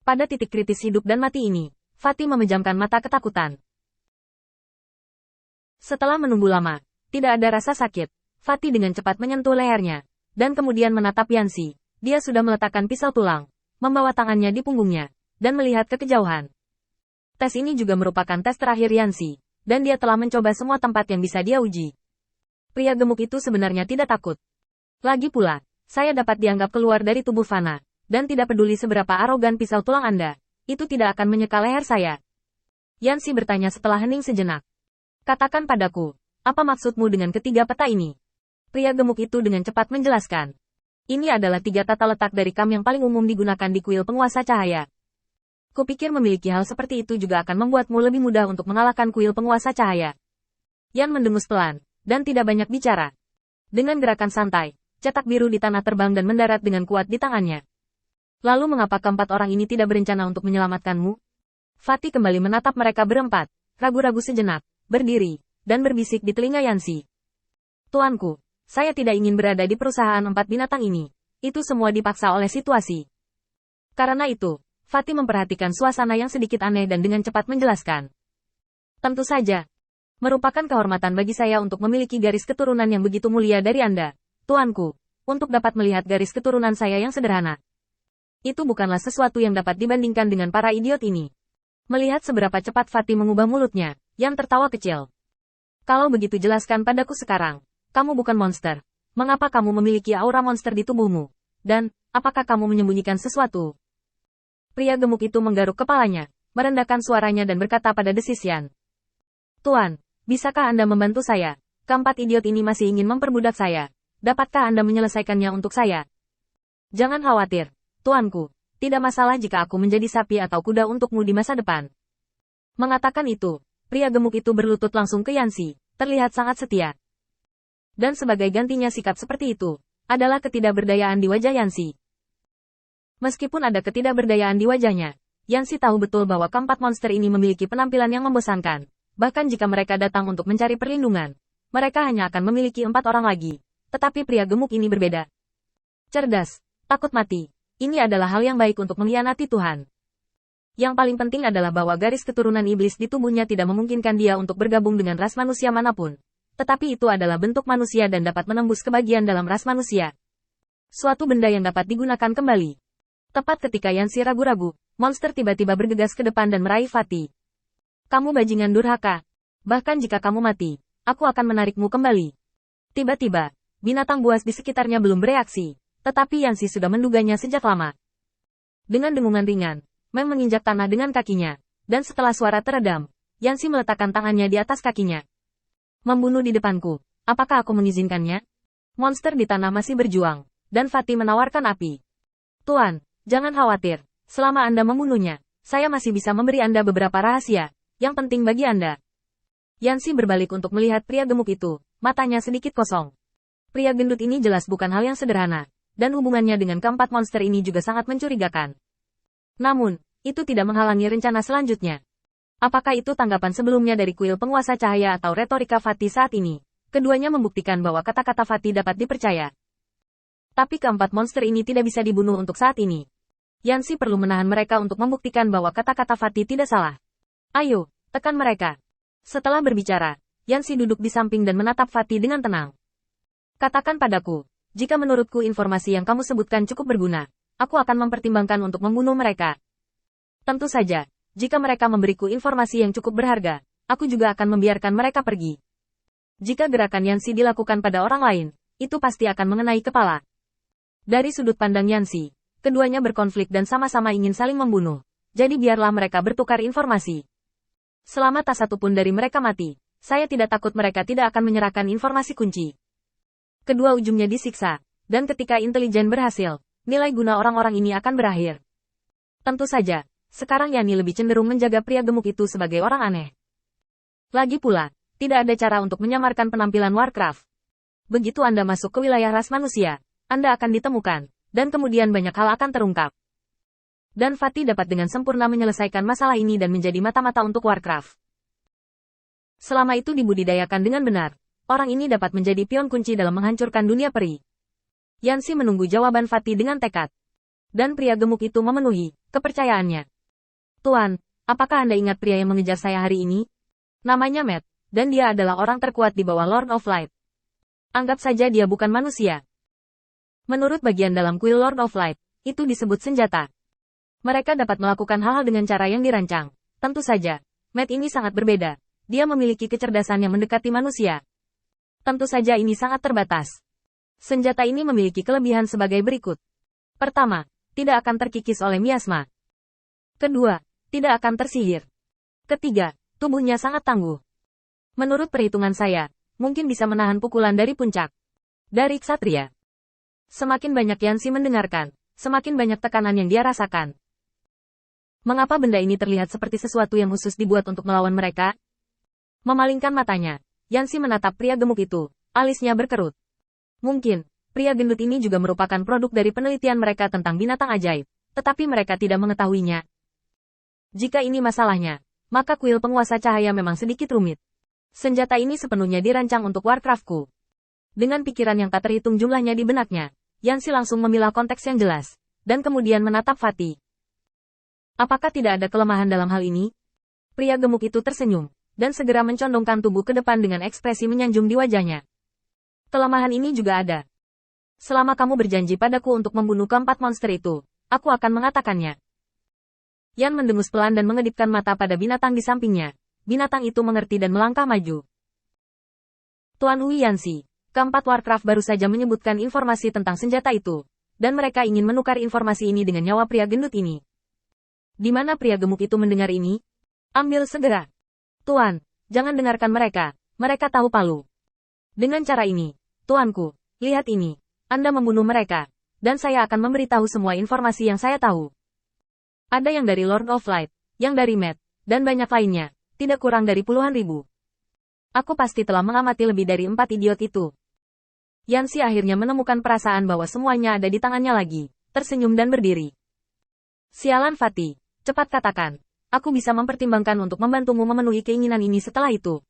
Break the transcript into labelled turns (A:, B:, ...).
A: Pada titik kritis hidup dan mati ini, Fatih memejamkan mata ketakutan. Setelah menunggu lama, tidak ada rasa sakit. Fatih dengan cepat menyentuh lehernya, dan kemudian menatap Yanxi. Dia sudah meletakkan pisau tulang, membawa tangannya di punggungnya, dan melihat ke kejauhan. Tes ini juga merupakan tes terakhir Yanxi, dan dia telah mencoba semua tempat yang bisa dia uji. Pria gemuk itu sebenarnya tidak takut. Lagi pula, saya dapat dianggap keluar dari tubuh fana, dan tidak peduli seberapa arogan pisau tulang Anda, itu tidak akan menyeka leher saya. Yanxi bertanya setelah hening sejenak. Katakan padaku, apa maksudmu dengan ketiga peta ini? Pria gemuk itu dengan cepat menjelaskan. Ini adalah 3 tata letak dari kam yang paling umum digunakan di kuil penguasa cahaya. Kupikir memiliki hal seperti itu juga akan membuatmu lebih mudah untuk mengalahkan kuil penguasa cahaya. Yan mendengus pelan, dan tidak banyak bicara. Dengan gerakan santai, cetak biru di tanah terbang dan mendarat dengan kuat di tangannya. Lalu mengapa keempat orang ini tidak berencana untuk menyelamatkanmu? Fatih kembali menatap mereka berempat, ragu-ragu sejenak, berdiri, dan berbisik di telinga Yanxi. Tuanku, saya tidak ingin berada di perusahaan 4 binatang ini. Itu semua dipaksa oleh situasi. Karena itu, Fatih memperhatikan suasana yang sedikit aneh dan dengan cepat menjelaskan. Tentu saja. Merupakan kehormatan bagi saya untuk memiliki garis keturunan yang begitu mulia dari Anda, tuanku, untuk dapat melihat garis keturunan saya yang sederhana. Itu bukanlah sesuatu yang dapat dibandingkan dengan para idiot ini. Melihat seberapa cepat Fatih mengubah mulutnya, Yan tertawa kecil. Kalau begitu jelaskan padaku sekarang. Kamu bukan monster. Mengapa kamu memiliki aura monster di tubuhmu? Dan, apakah kamu menyembunyikan sesuatu? Pria gemuk itu menggaruk kepalanya, merendahkan suaranya dan berkata pada desis Yan. Tuan, bisakah Anda membantu saya? Keempat idiot ini masih ingin memperbudak saya. Dapatkah Anda menyelesaikannya untuk saya? Jangan khawatir, tuanku. Tidak masalah jika aku menjadi sapi atau kuda untukmu di masa depan. Mengatakan itu, pria gemuk itu berlutut langsung ke Yanxi, terlihat sangat setia. Dan sebagai gantinya sikap seperti itu, adalah ketidakberdayaan di wajah Yanxi. Meskipun ada ketidakberdayaan di wajahnya, Yanxi tahu betul bahwa keempat monster ini memiliki penampilan yang membosankan. Bahkan jika mereka datang untuk mencari perlindungan, mereka hanya akan memiliki 4 orang lagi. Tetapi pria gemuk ini berbeda. Cerdas, takut mati. Ini adalah hal yang baik untuk mengkhianati Tuhan. Yang paling penting adalah bahwa garis keturunan iblis di tubuhnya tidak memungkinkan dia untuk bergabung dengan ras manusia manapun. Tetapi itu adalah bentuk manusia dan dapat menembus ke bagian dalam ras manusia. Suatu benda yang dapat digunakan kembali. Tepat ketika Yanxi ragu-ragu, monster tiba-tiba bergegas ke depan dan meraih Fatih. Kamu bajingan durhaka. Bahkan jika kamu mati, aku akan menarikmu kembali. Tiba-tiba, binatang buas di sekitarnya belum bereaksi, tetapi Yanxi sudah menduganya sejak lama. Dengan dengungan ringan, Meng menginjak tanah dengan kakinya, dan setelah suara teredam, Yanxi meletakkan tangannya di atas kakinya. Membunuh di depanku, apakah aku mengizinkannya? Monster di tanah masih berjuang, dan Fatih menawarkan api. Tuan, jangan khawatir, selama Anda membunuhnya, saya masih bisa memberi Anda beberapa rahasia, yang penting bagi Anda. Yanxi berbalik untuk melihat pria gemuk itu, matanya sedikit kosong. Pria gendut ini jelas bukan hal yang sederhana, dan hubungannya dengan keempat monster ini juga sangat mencurigakan. Namun, itu tidak menghalangi rencana selanjutnya. Apakah itu tanggapan sebelumnya dari kuil penguasa cahaya atau retorika Fatih saat ini? Keduanya membuktikan bahwa kata-kata Fatih dapat dipercaya. Tapi keempat monster ini tidak bisa dibunuh untuk saat ini. Yanxi perlu menahan mereka untuk membuktikan bahwa kata-kata Fatih tidak salah. Ayo, tekan mereka. Setelah berbicara, Yanxi duduk di samping dan menatap Fatih dengan tenang. Katakan padaku, jika menurutku informasi yang kamu sebutkan cukup berguna, aku akan mempertimbangkan untuk membunuh mereka. Tentu saja. Jika mereka memberiku informasi yang cukup berharga, aku juga akan membiarkan mereka pergi. Jika gerakan Yanxi dilakukan pada orang lain, itu pasti akan mengenai kepala. Dari sudut pandang Yanxi, keduanya berkonflik dan sama-sama ingin saling membunuh. Jadi biarlah mereka bertukar informasi. Selama tak satu pun dari mereka mati, saya tidak takut mereka tidak akan menyerahkan informasi kunci. Kedua ujungnya disiksa, dan ketika intelijen berhasil, nilai guna orang-orang ini akan berakhir. Tentu saja. Sekarang Yani lebih cenderung menjaga pria gemuk itu sebagai orang aneh. Lagi pula, tidak ada cara untuk menyamarkan penampilan Warcraft. Begitu Anda masuk ke wilayah ras manusia, Anda akan ditemukan, dan kemudian banyak hal akan terungkap. Dan Fatih dapat dengan sempurna menyelesaikan masalah ini dan menjadi mata-mata untuk Warcraft. Selama itu dibudidayakan dengan benar, orang ini dapat menjadi pion kunci dalam menghancurkan dunia peri. Yanxi menunggu jawaban Fatih dengan tekad. Dan pria gemuk itu memenuhi kepercayaannya. Tuan, apakah Anda ingat pria yang mengejar saya hari ini? Namanya Matt, dan dia adalah orang terkuat di bawah Lord of Light. Anggap saja dia bukan manusia. Menurut bagian dalam kuil Lord of Light, itu disebut senjata. Mereka dapat melakukan hal-hal dengan cara yang dirancang. Tentu saja, Matt ini sangat berbeda. Dia memiliki kecerdasan yang mendekati manusia. Tentu saja ini sangat terbatas. Senjata ini memiliki kelebihan sebagai berikut. Pertama, tidak akan terkikis oleh miasma. Kedua, tidak akan tersihir. Ketiga, tubuhnya sangat tangguh. Menurut perhitungan saya, mungkin bisa menahan pukulan dari puncak. Dari ksatria. Semakin banyak Yanxi mendengarkan, semakin banyak tekanan yang dia rasakan. Mengapa benda ini terlihat seperti sesuatu yang khusus dibuat untuk melawan mereka? Memalingkan matanya, Yanxi menatap pria gemuk itu, alisnya berkerut. Mungkin, pria gendut ini juga merupakan produk dari penelitian mereka tentang binatang ajaib, tetapi mereka tidak mengetahuinya. Jika ini masalahnya, maka kuil penguasa cahaya memang sedikit rumit. Senjata ini sepenuhnya dirancang untuk Warcraftku. Dengan pikiran yang tak terhitung jumlahnya di benaknya, Yanxi langsung memilah konteks yang jelas, dan kemudian menatap Fatih. Apakah tidak ada kelemahan dalam hal ini? Pria gemuk itu tersenyum, dan segera mencondongkan tubuh ke depan dengan ekspresi menyanjung di wajahnya. Kelemahan ini juga ada. Selama kamu berjanji padaku untuk membunuh keempat monster itu, aku akan mengatakannya. Yan mendengus pelan dan mengedipkan mata pada binatang di sampingnya. Binatang itu mengerti dan melangkah maju. Tuan Hui Yanxi, keempat Warcraft baru saja menyebutkan informasi tentang senjata itu, dan mereka ingin menukar informasi ini dengan nyawa pria gendut ini. Di mana pria gemuk itu mendengar ini? Ambil segera. Tuan, jangan dengarkan mereka, mereka tahu palu. Dengan cara ini, tuanku, lihat ini, Anda membunuh mereka, dan saya akan memberitahu semua informasi yang saya tahu. Ada yang dari Lord of Light, yang dari Matt, dan banyak lainnya, tidak kurang dari puluhan ribu. Aku pasti telah mengamati lebih dari 4 idiot itu. Yanxi akhirnya menemukan perasaan bahwa semuanya ada di tangannya lagi, tersenyum dan berdiri. Sialan Fatih, cepat katakan, aku bisa mempertimbangkan untuk membantumu memenuhi keinginan ini setelah itu.